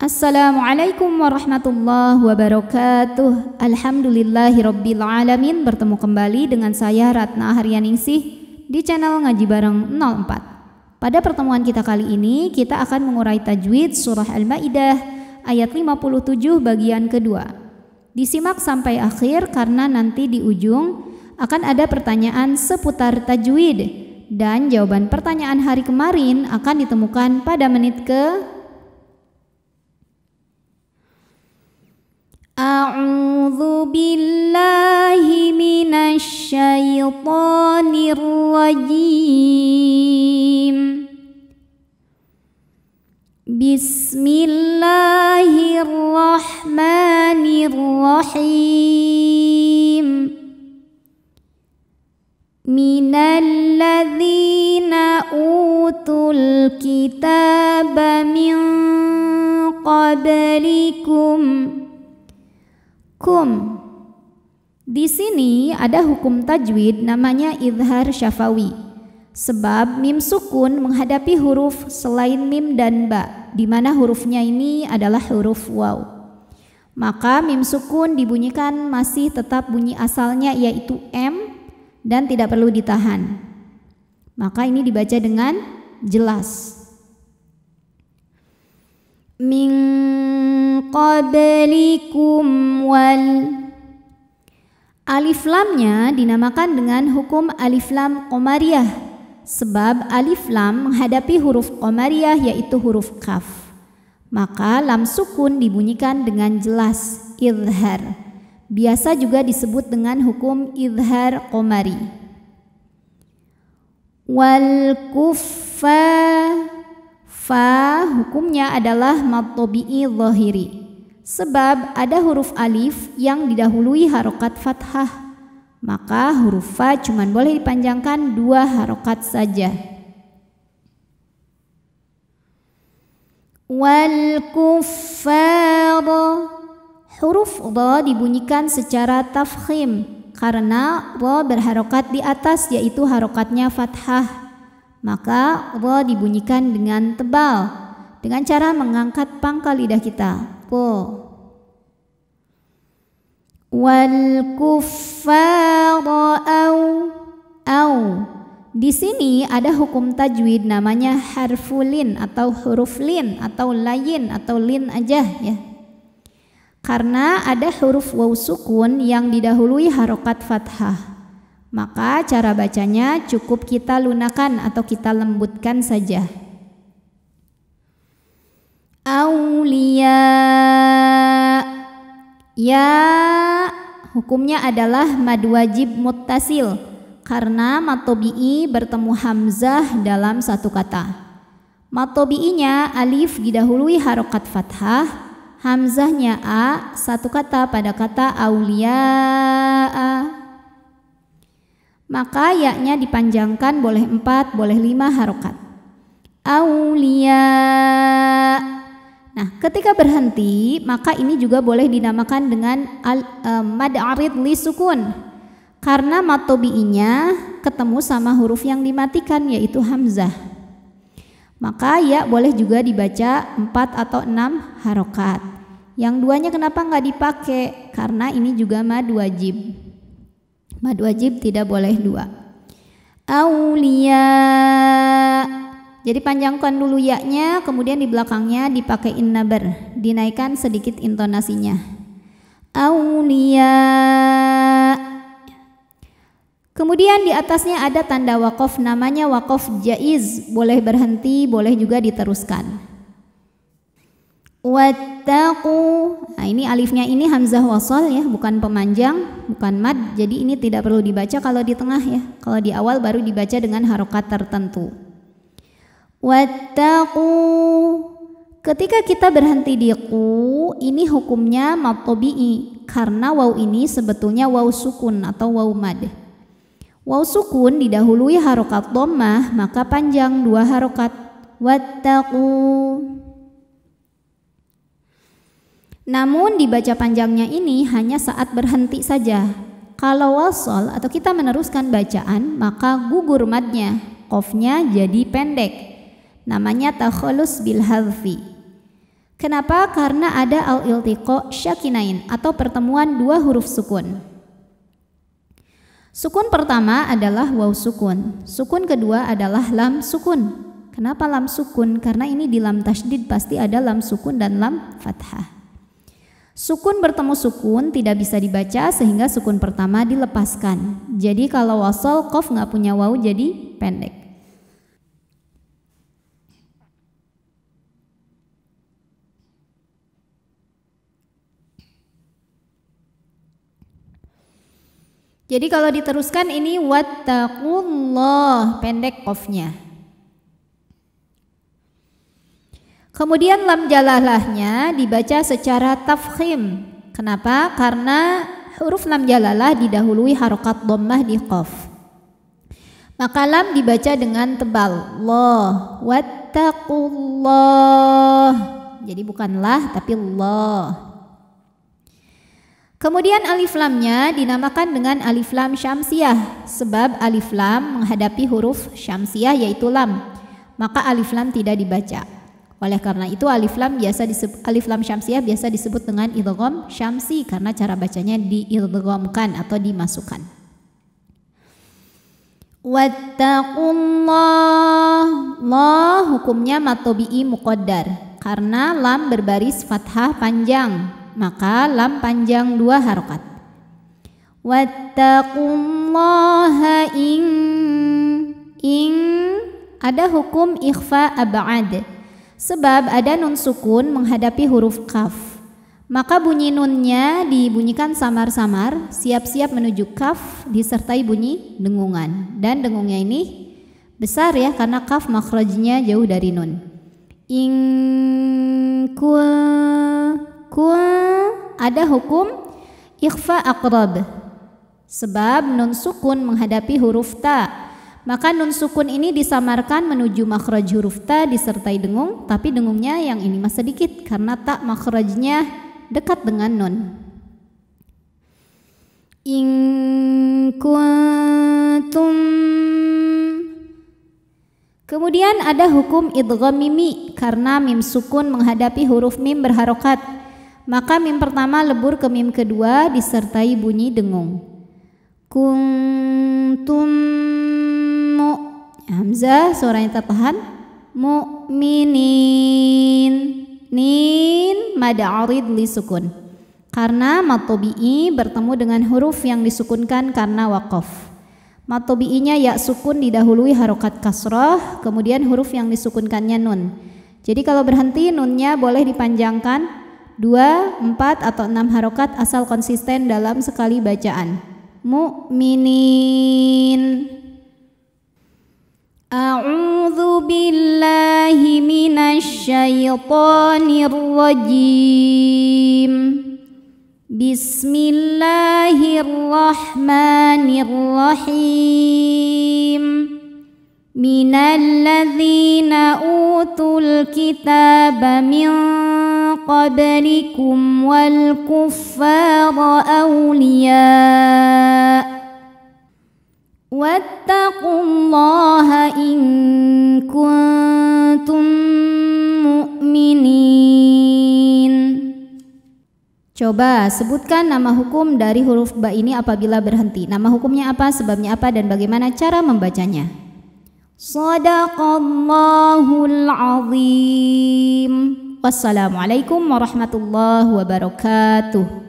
Assalamualaikum warahmatullahi wabarakatuh. Alhamdulillahirabbil alamin. Bertemu kembali dengan saya Ratna Haryaningsih di channel Ngaji Bareng 04. Pada pertemuan kita kali ini kita akan mengurai tajwid surah Al-Maidah ayat 57 bagian kedua. Disimak sampai akhir karena nanti di ujung akan ada pertanyaan seputar tajwid dan jawaban pertanyaan hari kemarin akan ditemukan pada menit ke A'udzu billahi minasy syaithanir rajim. Bismillahirrahmanirrahim. Minal ladzina utul kitaba min qablikum. Di sini ada hukum tajwid namanya idhar syafawi. Sebab mim sukun menghadapi huruf selain mim dan ba, di mana hurufnya ini adalah huruf waw. Maka mim sukun dibunyikan masih tetap bunyi asalnya yaitu m dan tidak perlu ditahan. Maka ini dibaca dengan jelas. Min qablikum wal. Alif lamnya dinamakan dengan hukum alif lam qomariyah sebab alif lam menghadapi huruf qomariyah yaitu huruf kaf. Maka lam sukun dibunyikan dengan jelas idhar. Biasa juga disebut dengan hukum idhar qomari. Wal kuffa. Fa hukumnya adalah mad tabi'i zahiri. Sebab ada huruf alif yang didahului harokat fathah. Maka huruf fa cuman boleh dipanjangkan 2 harokat saja. Wal kuffar. Huruf dha dibunyikan secara tafkhim karena dha berharokat di atas yaitu harokatnya fathah. Maka dha dibunyikan dengan tebal dengan cara mengangkat pangkal lidah kita. Po. Wal kuffara au. Di sini ada hukum tajwid namanya harful lin atau huruf lin atau layin atau lin aja ya. Karena ada huruf waw sukun yang didahului harokat fathah. Maka cara bacanya cukup kita lunakan atau kita lembutkan saja. Aulia. Ya hukumnya adalah mad wajib muttasil karena mad tabi'i bertemu hamzah dalam satu kata. Mad tabi'inya alif didahului harokat fathah, hamzahnya a, satu kata pada kata aulia. Maka ya-nya dipanjangkan boleh 4, boleh 5 harokat. Aulia. Nah, ketika berhenti maka ini juga boleh dinamakan dengan mad arid li sukun. Karena mad tabi'inya ketemu sama huruf yang dimatikan yaitu hamzah. Maka ya boleh juga dibaca 4 atau 6 harokat. Yang duanya kenapa nggak dipakai? Karena ini juga mad wajib. Mad wajib tidak boleh 2. Aulia. Jadi panjangkan dulu ya-nya, kemudian di belakangnya dipakai nabar, dinaikkan sedikit intonasinya. Aulia. Kemudian di atasnya ada tanda waqaf namanya waqaf jaiz, boleh berhenti, boleh juga diteruskan. Wattaqu. Nah, ini alifnya ini hamzah wasal ya, bukan pemanjang, bukan mad. Jadi ini tidak perlu dibaca kalau di tengah ya. Kalau di awal baru dibaca dengan harokat tertentu. Wattaqu. Ketika kita berhenti di qu, ini hukumnya mad tabi'i karena waw ini sebetulnya waw sukun atau waw mad. Waw sukun didahului harokat dhammah, maka panjang 2 harokat. Wattaqu. Namun dibaca panjangnya ini hanya saat berhenti saja. Kalau wasal atau kita meneruskan bacaan maka gugur madnya, qafnya jadi pendek. Namanya takhallus bil hadfi. Kenapa? Karena ada al-iltiqa syakinain atau pertemuan dua huruf sukun. Sukun pertama adalah waw sukun. Sukun kedua adalah lam sukun. Kenapa lam sukun? Karena ini di lam tasydid pasti ada lam sukun dan lam fathah. Sukun bertemu sukun tidak bisa dibaca sehingga sukun pertama dilepaskan. Jadi kalau wasol qaf nggak punya waw jadi pendek. Jadi kalau diteruskan ini wattaqullah, pendek qafnya. Kemudian lam jalalahnya dibaca secara tafkhim. Kenapa? Karena huruf lam jalalah didahului harokat dhammah di qaf. Maka lam dibaca dengan tebal. Allah, wattaqullah. Jadi bukan lah tapi Allah. Kemudian alif lamnya dinamakan dengan alif lam syamsiyah sebab alif lam menghadapi huruf syamsiyah yaitu lam. Maka alif lam tidak dibaca. Oleh karena itu alif lam syamsiyah biasa disebut dengan idgham syamsi karena cara bacanya diidghamkan atau dimasukkan. Wattaqullah, Allah hukumnya mad tabi'i muqaddar karena lam berbaris fathah panjang. Maka lam panjang dua harokat. Wattaqullaha ada hukum ikhfa ab'ad sebab ada nun sukun menghadapi huruf kaf. Maka bunyi nunnya dibunyikan samar-samar, siap-siap menuju kaf disertai bunyi dengungan. Dan dengungnya ini besar ya karena kaf makhrajnya jauh dari nun. Ada hukum ikhfa aqrab sebab nun sukun menghadapi huruf ta. Maka nun sukun ini disamarkan menuju makhraj huruf ta disertai dengung, tapi dengungnya yang ini mas sedikit karena ta makhrajnya dekat dengan nun. In kuntum. Kemudian ada hukum idgham mimi karena mim sukun menghadapi huruf mim berharokat. Maka mim pertama lebur ke mim kedua disertai bunyi dengung. Kuntum hamzah suaranya tertahan. Mu'minin nin mad arid li sukun. Karena mad tabi'i bertemu dengan huruf yang disukunkan karena waqaf. Mad tabi'inya ya sukun didahului harokat kasrah, kemudian huruf yang disukunkannya nun. Jadi kalau berhenti nunnya boleh dipanjangkan 2, 4 atau 6 harokat asal konsisten dalam sekali bacaan. Mu'minin. A'udzu billahi minasy syaithanir rajim. Bismillahirrahmanirrahim. Minalladzina utul kitaba min qablikum wal kuffara awliya wattaqullaha in kuntum mu'minin. Coba sebutkan nama hukum dari huruf ba ini apabila berhenti. Nama hukumnya apa, sebabnya apa, dan bagaimana cara membacanya. Shadaqallahul azim. Wassalamualaikum warahmatullahi wabarakatuh.